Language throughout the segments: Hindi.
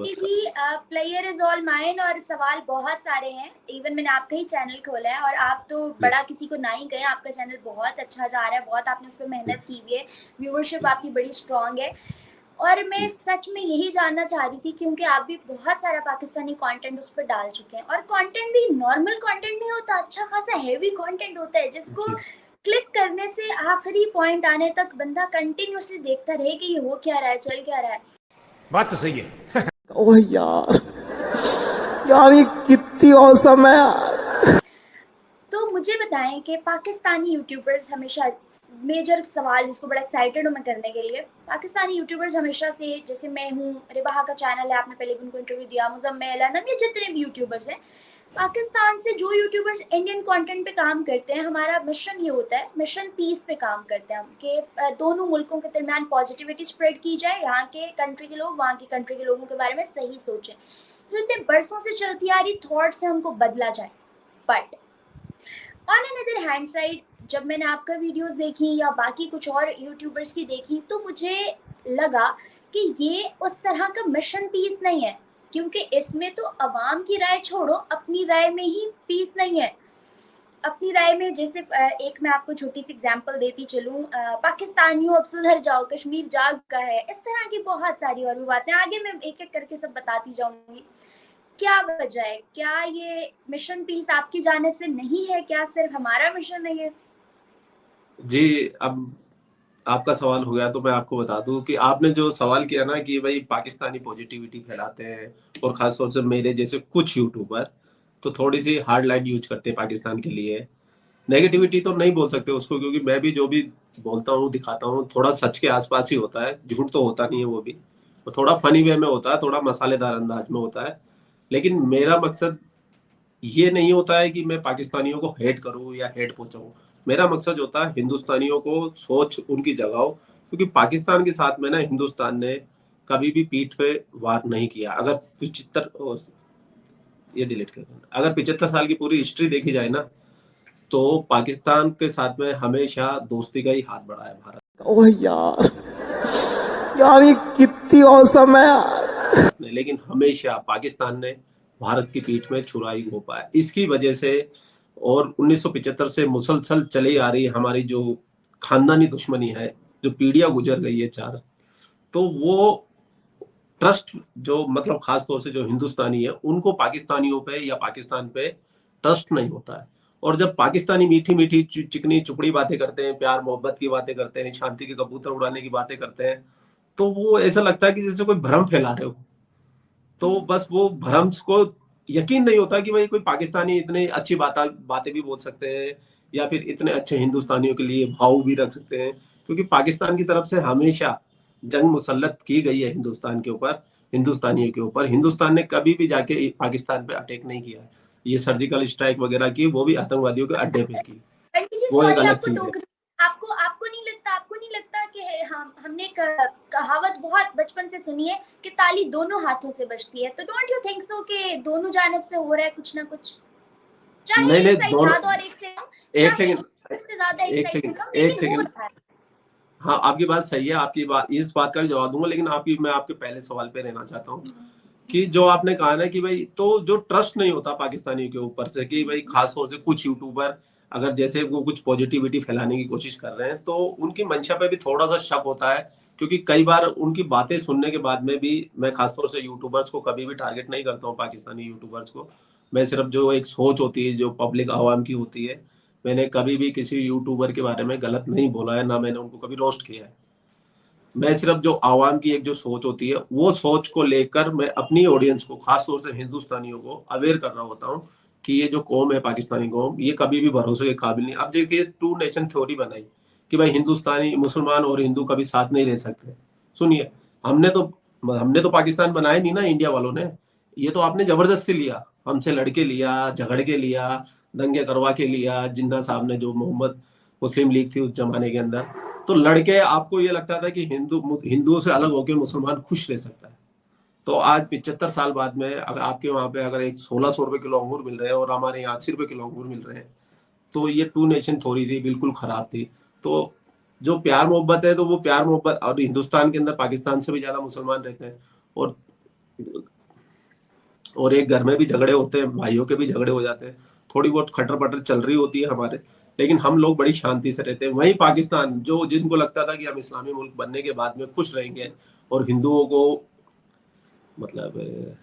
Preeti ji, player is all mine और सवाल बहुत सारे हैं। इवन मैंने आपका ही चैनल खोला है और आप तो बड़ा किसी को ना ही कहें, आपका चैनल बहुत अच्छा जा रहा है, बहुत आपने उस पर मेहनत की हुई है, व्यूअरशिप आपकी बड़ी स्ट्रांग है। और मैं सच में यही जानना चाह रही थी, क्योंकि आप भी बहुत सारा पाकिस्तानी कंटेंट उस पर डाल चुके हैं, और कंटेंट भी नॉर्मल कंटेंट नहीं होता, अच्छा खासा हैवी कंटेंट होता है जिसको क्लिक करने से आखिरी पॉइंट आने तक बंदा कंटिन्यूअसली देखता रहे कि ये हो क्या रहा है, चल क्या रहा है। बात तो सही है। ओह यार, यार ये कितनी औसम है यार। तो मुझे बताएं कि पाकिस्तानी यूट्यूबर्स हमेशा, मेजर सवाल जिसको बड़ा एक्साइटेड हूँ मैं करने के लिए, पाकिस्तानी यूट्यूबर्स हमेशा से, जैसे मैं हूँ, रिबाहा का चैनल है, आपने पहले भी उनको इंटरव्यू दिया, मुजम्मिल, अनम, ये जितने भी यूट्यूबर्स हैं, पाकिस्तान से जो यूट्यूबर्स इंडियन कंटेंट पे काम करते हैं, हमारा मिशन ये होता है, मिशन पीस पे काम करते हैं हम, कि दोनों मुल्कों के दरमियान पॉजिटिविटी स्प्रेड की जाए, यहाँ के कंट्री के लोग वहाँ की कंट्री के लोगों के बारे में सही सोचें, तो इतने बरसों से चलती आ रही थॉट से हमको बदला जाए। But on another hand side, जब मैंने आपका वीडियोस देखी या बाकी कुछ और यूट्यूबर्स की देखी, तो मुझे लगा कि ये उस तरह का मिशन पीस नहीं है, क्योंकि इसमें तो अवाम की राय छोड़ो, अपनी राय में ही पीस नहीं है। अपनी राय में, जैसे एक मैं आपको छोटी सी एग्जांपल देती चलूं, पाकिस्तानियों अब सुधर जाओ, कश्मीर जाग का है, इस तरह की बहुत सारी और भी बातें, आगे मैं एक एक करके सब बताती जाऊंगी। क्या वजह है? क्या ये मिशन पीस आपकी जानिब से नहीं है? क्या सिर्फ हमारा मिशन है ये? जी, अब आपका सवाल हो गया तो मैं आपको बता दूं कि आपने जो सवाल किया ना कि भाई पाकिस्तानी पॉजिटिविटी फैलाते हैं, और खासतौर से मेरे जैसे कुछ यूट्यूबर तो थोड़ी सी हार्ड लाइन यूज करते हैं पाकिस्तान के लिए। नेगेटिविटी तो नहीं बोल सकते उसको, क्योंकि मैं भी जो भी बोलता हूँ दिखाता हूँ थोड़ा सच के आसपास ही होता है, झूठ तो होता नहीं है, वो भी वो थोड़ा फनी वे में होता है, थोड़ा मसालेदार अंदाज में होता है। लेकिन मेरा मकसद ये नहीं होता है कि मैं पाकिस्तानियों को हेट करूं या हेट पहुंचाऊं। मेरा मकसद होता है हिंदुस्तानियों को सोच उनकी जगाओ, क्योंकि पाकिस्तान के साथ में ना हिंदुस्तान ने कभी भी पीठ पे वार नहीं किया। अगर 75, ये डिलीट कर देना, अगर 75 साल की पूरी हिस्ट्री देखी जाए ना, तो पाकिस्तान के साथ में हमेशा दोस्ती का ही हाथ बढ़ाया है भारत। ओह यार, यार ये कितनी औसम है यार। लेकिन हमेशा पाकिस्तान ने भारत की पीठ में छुराई घोंपा है। इसकी वजह से, और 1975 से मुसलसल चली आ रही हमारी जो खानदानी दुश्मनी है, जो पीढ़ियां गुजर गई है 4, तो वो ट्रस्ट जो मतलब खास तौर से जो हिंदुस्तानी है उनको पाकिस्तानियों पे या पाकिस्तान पे ट्रस्ट नहीं होता है। और जब पाकिस्तानी मीठी मीठी चिकनी चुपड़ी बातें करते हैं, प्यार मोहब्बत की बातें करते हैं, शांति के कबूतर उड़ाने की बातें करते हैं, तो वो ऐसा लगता है कि जैसे कोई भ्रम फैला रहे हो। तो बस वो भ्रम को यकीन नहीं होता कि भाई कोई पाकिस्तानी इतने अच्छी बातें भी बोल सकते हैं, या फिर इतने अच्छे हिंदुस्तानियों के लिए भाव भी रख सकते हैं। क्योंकि पाकिस्तान की तरफ से हमेशा जंग मुसल्लत की गई है हिंदुस्तान के ऊपर, हिंदुस्तानियों के ऊपर। हिंदुस्तान ने कभी भी जाके पाकिस्तान पे अटैक नहीं किया है। ये सर्जिकल स्ट्राइक वगैरह की, वो भी आतंकवादियों के अड्डे पे की, वो एक अलग चीज है। आपको नहीं लगता कि हमने कहावत बहुत बचपन से सुनी है कि ताली दोनों हाथों से बजती है, तो डोंट यू थिंक सो कि दोनों जानिब से हो रहा है कुछ ना कुछ? चाहे नहीं एक साइड ज्यादा और एक से कम, एक सेकंड, से ज्यादा एक एक साइड से सेकंड, कम, एक लेकिन हो सेकंड। रहा है। हाँ, आपकी बात सही है, आपकी बात, इस बात का भी जवाब दूंगा, लेकिन मैं आपके पहले सवाल पे रहना चाहता हूँ कि जो आपने कहा ना कि भाई, तो जो ट्रस्ट नहीं होता पाकिस्तानियों के ऊपर से, कि भाई खास तौर से कुछ यूट्यूबर अगर जैसे वो कुछ पॉजिटिविटी फैलाने की कोशिश कर रहे हैं, तो उनकी मंशा पे भी थोड़ा सा शक होता है। क्योंकि कई बार उनकी बातें सुनने के बाद में भी, मैं खासतौर से यूट्यूबर्स को कभी भी टारगेट नहीं करता हूँ, पाकिस्तानी यूट्यूबर्स को। मैं सिर्फ जो एक सोच होती है जो पब्लिक आवाम की होती है, मैंने कभी भी किसी यूट्यूबर के बारे में गलत नहीं बोला है, ना मैंने उनको कभी रोस्ट किया है। मैं सिर्फ जो आवाम की एक जो सोच होती है, वो सोच को लेकर मैं अपनी ऑडियंस को, खासतौर से हिंदुस्तानियों को अवेयर कर रहा होता हूँ कि ये जो कौम है पाकिस्तानी कौम, ये कभी भी भरोसे के काबिल नहीं। अब देखिए, टू नेशन थ्योरी बनाई कि भाई हिंदुस्तानी, मुसलमान और हिंदू कभी साथ नहीं रह सकते। सुनिए, हमने तो पाकिस्तान बनाया नहीं ना, इंडिया वालों ने। ये तो आपने जबरदस्ती लिया, हमसे लड़के लिया, झगड़ के लिया, दंगे करवा के लिया। जिन्ना साहब ने, जो मोहम्मद मुस्लिम लीग थी उस जमाने के अंदर, तो लड़के, आपको ये लगता था कि हिंदुओं से अलग होकर मुसलमान खुश रह सकता है। तो आज 75 साल बाद में अगर आपके वहां पे अगर एक 1600 रुपए किलो अंगूर मिल रहे हैं और हमारे यहाँ 80 रुपए किलो अंगूर मिल रहे हैं, तो ये टू नेशन थ्योरी थी, बिल्कुल खराब थी। तो जो प्यार मोहब्बत है, तो वो प्यार मोहब्बत, और हिंदुस्तान के अंदर पाकिस्तान से भी ज्यादा मुसलमान रहते हैं। और और एक घर में भी झगड़े होते हैं, भाइयों के भी झगड़े हो जाते हैं, थोड़ी बहुत खटर पटर चल रही होती है हमारे, लेकिन हम लोग बड़ी शांति से रहते हैं। वहीं पाकिस्तान, जो जिनको लगता था कि हम इस्लामी मुल्क बनने के बाद में खुश रहेंगे और हिंदुओं को मतलब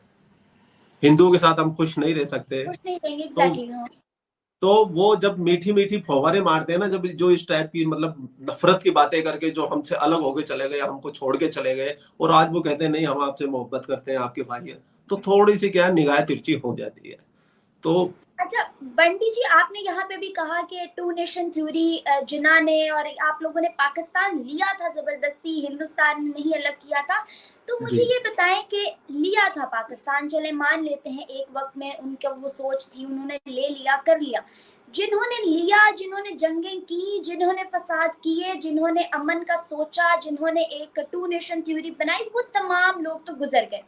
हिंदुओं के साथ हम खुश नहीं रह सकते, कुछ नहीं देंगे, तो एग्जैक्टली हाँ। तो वो जब मीठी मीठी फौहारे मारते हैं ना, जब जो इस टाइप की मतलब नफरत की बातें करके जो हमसे अलग होके चले गए, हमको छोड़ के चले गए, और आज वो कहते हैं नहीं हम आपसे मोहब्बत करते हैं, आपके भाई हैं, तो थोड़ी सी क्या निगाह तिरछी हो जाती है। तो अच्छा बंटी जी, आपने यहाँ पे भी कहा कि टू नेशन थ्योरी जिन्ना ने और आप लोगों ने पाकिस्तान लिया था जबरदस्ती, हिंदुस्तान ने नहीं अलग किया था, तो मुझे जी ये बताएं कि लिया था पाकिस्तान, चले मान लेते हैं एक वक्त में उनका वो सोच थी, उन्होंने ले लिया, कर लिया, जिन्होंने लिया, जिन्होंने जंगें की, जिन्होंने फसाद किए, जिन्होंने अमन का सोचा, जिन्होंने एक टू नेशन थ्योरी बनाई, वो तमाम लोग तो गुजर गए,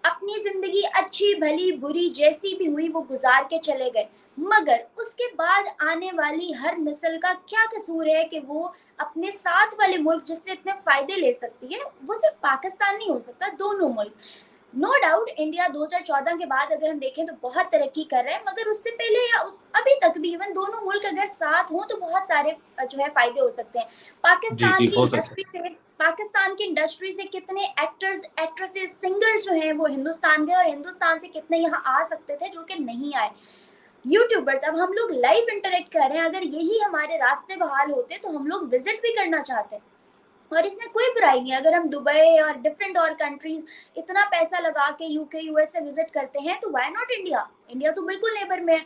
अपनी जिंदगी अच्छी भली बुरी जैसी भी हुई वो गुजार के चले गए, मगर उसके बाद आने वाली हर नस्ल का क्या कसूर है कि वो अपने साथ वाले मुल्क जिससे इतने फायदे ले सकती है, वो सिर्फ पाकिस्तान नहीं हो सकता, दोनों मुल्क। नो डाउट इंडिया 2014 के बाद अगर हम देखें तो बहुत तरक्की कर रहा है, मगर उससे पहले या अभी तक भी इवन दोनों मुल्क अगर साथ हों तो बहुत सारे जो है फायदे हो सकते हैं। जी पाकिस्तान की इंडस्ट्री से कितने एक्टर्स, एक्ट्रेसेस, सिंगर्स जो हैं वो हिंदुस्तान गए, और हिंदुस्तान से कितने यहाँ आ सकते थे जो कि नहीं आए। यूट्यूबर्स, अब हम लोग लाइव इंटरेक्ट कर रहे हैं, अगर यही हमारे रास्ते बहाल होते तो हम लोग विजिट भी करना चाहते, और इसमें कोई बुराई नहीं। अगर हम दुबई और डिफरेंट और कंट्रीज इतना पैसा लगा के यूके यूएस से विजिट करते हैं, तो व्हाई नॉट इंडिया? इंडिया तो बिल्कुल नेबर में है।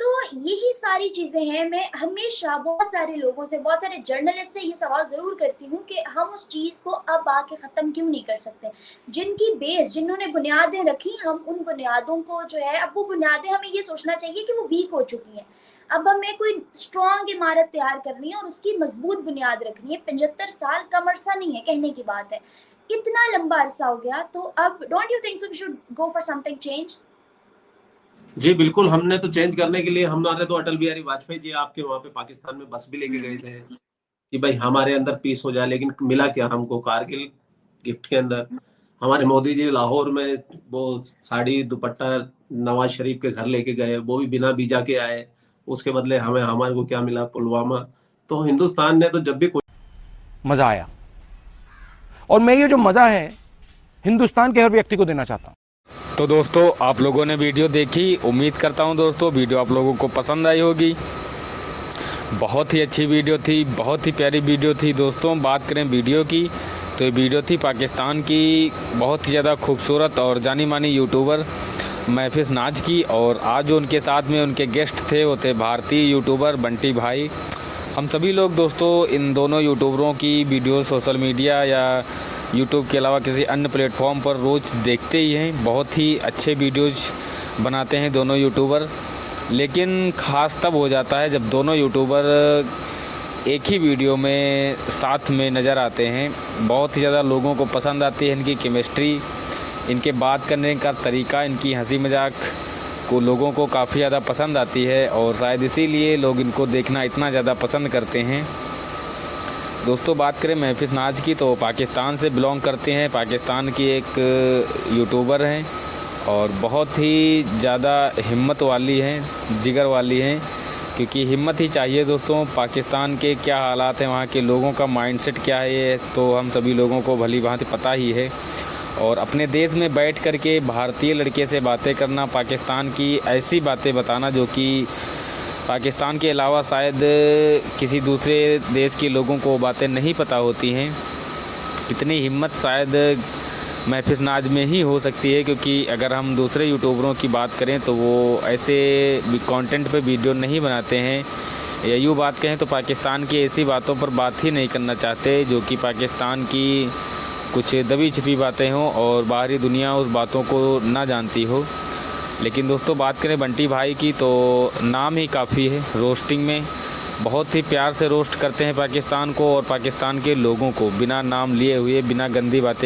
तो यही सारी चीजें हैं। मैं हमेशा बहुत सारे लोगों से, बहुत सारे जर्नलिस्ट से ये सवाल जरूर करती हूँ कि हम उस चीज को अब आके खत्म क्यों नहीं कर सकते, जिनकी बेस, जिन्होंने बुनियादें रखी, हम उन बुनियादों को जो है, अब वो बुनियादें हमें ये सोचना चाहिए कि वो वीक हो चुकी हैं, अब हमें कोई स्ट्रॉन्ग इमारत तैयार करनी है और उसकी मजबूत बुनियाद रखनी है। 75 साल कम अरसा नहीं है, कहने की बात है, इतना लंबा अरसा हो गया, तो अब don't you think so we should go for something change? जी बिल्कुल, हमने तो चेंज करने के लिए, हमारे तो अटल बिहारी वाजपेयी जी आपके वहां पे पाकिस्तान में बस भी लेके गए थे कि भाई हमारे अंदर पीस हो जाए, लेकिन मिला क्या हमको? कारगिल गिफ्ट के अंदर। हमारे मोदी जी लाहौर में वो साड़ी दुपट्टा नवाज शरीफ के घर लेके गए, वो भी बिना वीजा के आए, उसके बदले हमारे को क्या मिला? पुलवामा। तो हिंदुस्तान ने तो जब भी मजा आया, और मैं ये जो मजा है हिंदुस्तान के हर व्यक्ति को देना चाहता हूं। तो दोस्तों, आप लोगों ने वीडियो देखी, उम्मीद करता हूं दोस्तों वीडियो आप लोगों को पसंद आई होगी। बहुत ही अच्छी वीडियो थी, बहुत ही प्यारी वीडियो थी दोस्तों। बात करें वीडियो की, तो ये वीडियो थी पाकिस्तान की बहुत ही ज़्यादा खूबसूरत और जानी मानी यूट्यूबर महफिज नाज की, और आज जो उनके साथ में उनके गेस्ट थे वो थे भारतीय यूट्यूबर बंटी भाई। हम सभी लोग दोस्तों इन दोनों यूट्यूबरों की वीडियो सोशल मीडिया या यूट्यूब के अलावा किसी अन्य प्लेटफॉर्म पर रोज़ देखते ही हैं। बहुत ही अच्छे वीडियोज़ बनाते हैं दोनों यूट्यूबर, लेकिन ख़ास तब हो जाता है जब दोनों यूट्यूबर एक ही वीडियो में साथ में नज़र आते हैं। बहुत ही ज़्यादा लोगों को पसंद आती है इनकी केमिस्ट्री, इनके बात करने का तरीका, इनकी हंसी मजाक को लोगों को काफ़ी ज़्यादा पसंद आती है, और शायद इसीलिए लोग इनको देखना इतना ज़्यादा पसंद करते हैं। दोस्तों, बात करें महफिज नाज की, तो पाकिस्तान से बिलोंग करते हैं, पाकिस्तान की एक यूट्यूबर हैं और बहुत ही ज़्यादा हिम्मत वाली हैं, जिगर वाली हैं, क्योंकि हिम्मत ही चाहिए दोस्तों। पाकिस्तान के क्या हालात हैं, वहाँ के लोगों का माइंडसेट क्या है, तो हम सभी लोगों को भली भांति पता ही है। और अपने देश में बैठ कर के भारतीय लड़के से बातें करना, पाकिस्तान की ऐसी बातें बताना जो कि पाकिस्तान के अलावा शायद किसी दूसरे देश के लोगों को बातें नहीं पता होती हैं, इतनी हिम्मत शायद महफिज नाज में ही हो सकती है। क्योंकि अगर हम दूसरे यूट्यूबरों की बात करें तो वो ऐसे कंटेंट पे वीडियो नहीं बनाते हैं, या यूँ बात कहें तो पाकिस्तान की ऐसी बातों पर बात ही नहीं करना चाहते जो कि पाकिस्तान की कुछ दबी छिपी बातें हों और बाहरी दुनिया उस बातों को ना जानती हो। लेकिन दोस्तों, बात करें बंटी भाई की, तो नाम ही काफ़ी है रोस्टिंग में। बहुत ही प्यार से रोस्ट करते हैं पाकिस्तान को और पाकिस्तान के लोगों को, बिना नाम लिए हुए, बिना गंदी बातें